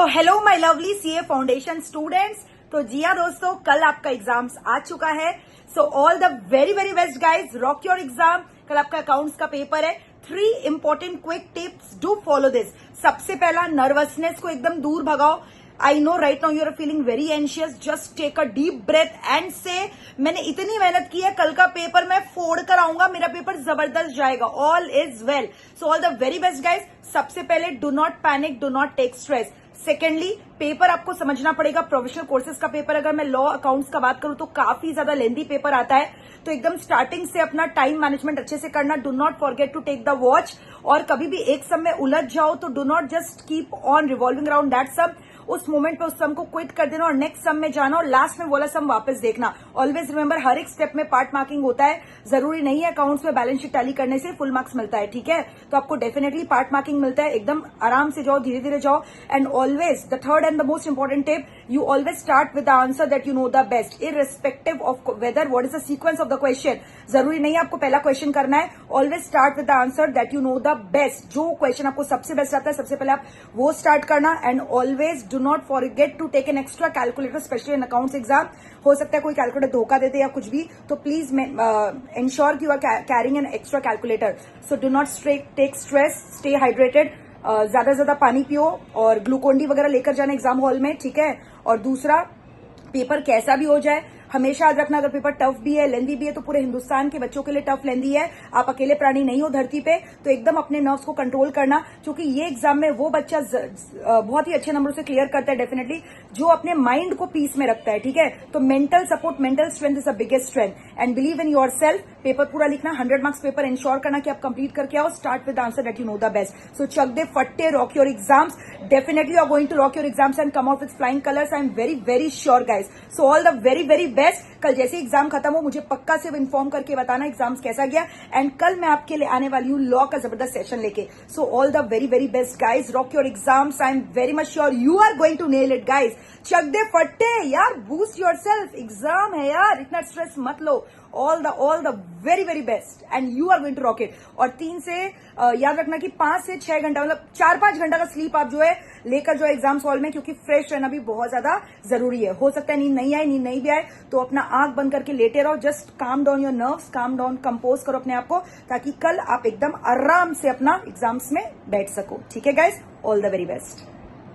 So hello my lovely CA foundation students. तो जी हाँ दोस्तों, कल आपका एग्जाम्स आ चुका है। So all the very very best guys, rock your exam. कल आपका अकाउंट्स का पेपर है। 3 important quick tips, do follow this. सबसे पहला, नर्वसनेस को एकदम दूर भगाओ। I know right now you are feeling very anxious, just take a deep breath and say मैंने इतनी मेहनत की है, कल का पेपर मैं फोड़ कर आऊंगा, मेरा पेपर जबरदस्त जाएगा। All is well. So all the very best guys. सबसे पहले, do not panic, do not take stress. Secondly, paper आपको समझना पड़ेगा। प्रोफेशनल कोर्सेज का पेपर, अगर मैं लॉ अकाउंट्स का बात करूं तो काफी ज्यादा लेंथी पेपर आता है। तो एकदम स्टार्टिंग से अपना टाइम मैनेजमेंट अच्छे से करना। Do not forget to take the watch. और कभी भी एक सम में उलझ जाओ तो do not just keep on revolving around that sum. उस मोमेंट पे उस सम को क्विट कर देना और नेक्स्ट सम में जाना और लास्ट में बोला सम वापस देखना। ऑलवेज रिमेंबर, हर एक स्टेप में पार्ट मार्किंग होता है। जरूरी नहीं है अकाउंट्स में बैलेंस शीट टैली करने से फुल मार्क्स मिलता है, ठीक है। तो आपको डेफिनेटली पार्ट मार्किंग मिलता है। एकदम आराम से जाओ, धीरे धीरे जाओ। And always the third and the most important tip, you always start with the answer that you know the best, irrespective of whether what is the sequence of the question. जरूरी नहीं है आपको पहला क्वेश्चन करना है। Always start with the answer that you know the best. जो question आपको सबसे बेस्ट आता है, सबसे पहले आप वो स्टार्ट करना। And always do not forget to take an extra calculator, especially in accounts exam. हो सकता है कोई कैलकुलेटर धोखा देते या कुछ भी, तो please ensure you are carrying an extra calculator. So do not take stress, stay hydrated. ज्यादा से ज्यादा पानी पियो और ग्लूकोन डी वगैरह लेकर जाना एग्जाम हॉल में, ठीक है। और दूसरा, पेपर कैसा भी हो जाए, हमेशा याद रखना, अगर पेपर टफ भी है, लेंदी भी है, तो पूरे हिंदुस्तान के बच्चों के लिए टफ लेंदी है। आप अकेले प्राणी नहीं हो धरती पे। तो एकदम अपने नर्व्स को कंट्रोल करना, क्योंकि ये एग्जाम में वो बच्चा बहुत ही अच्छे नंबरों से क्लियर करता है डेफिनेटली, जो अपने माइंड को पीस में रखता है, ठीक है। तो mental support, mental strength is the biggest strength. And believe in your self. Paper पूरा लिखना, 100 मार्क्स पेपर इंश्योर करना कि आप कंप्लीट करके आओ। Start with answer that you know the best. So चक दे फट्टे, rock your exams. Definitely you are going to rock your exams and come out with flying colours. I am very very sure guys. So all the very very best. कल जैसे exam खत्म हो, मुझे पक्का से इन्फॉर्म करके बताना exams कैसा गया। एंड कल मैं आपके लिए आने वाली हूँ लॉ का जबरदस्त सेशन लेके। So all the very very best guys, rock your exams. I am very much sure you are going to nail it guys. चक दे फट्टे यार, बूस्ट योर सेल्फ। एग्जाम है यार, इतना स्ट्रेस मत लो। All the very very best and you are going to rock it. और 3 से याद रखना कि 5 से 6 घंटा, मतलब 4-5 घंटा का स्लीप आप जो है लेकर जो एग्जाम्स हॉल में, क्योंकि फ्रेश रहना भी बहुत ज्यादा जरूरी है। हो सकता है नींद नहीं आए, नींद नहीं भी आए, तो अपना आंख बंद करके लेटे रहो। Just calm down your nerves, calm down, compose करो अपने आप को, ताकि कल आप एकदम आराम से अपना एग्जाम्स में बैठ सको, ठीक है guys. All the very best.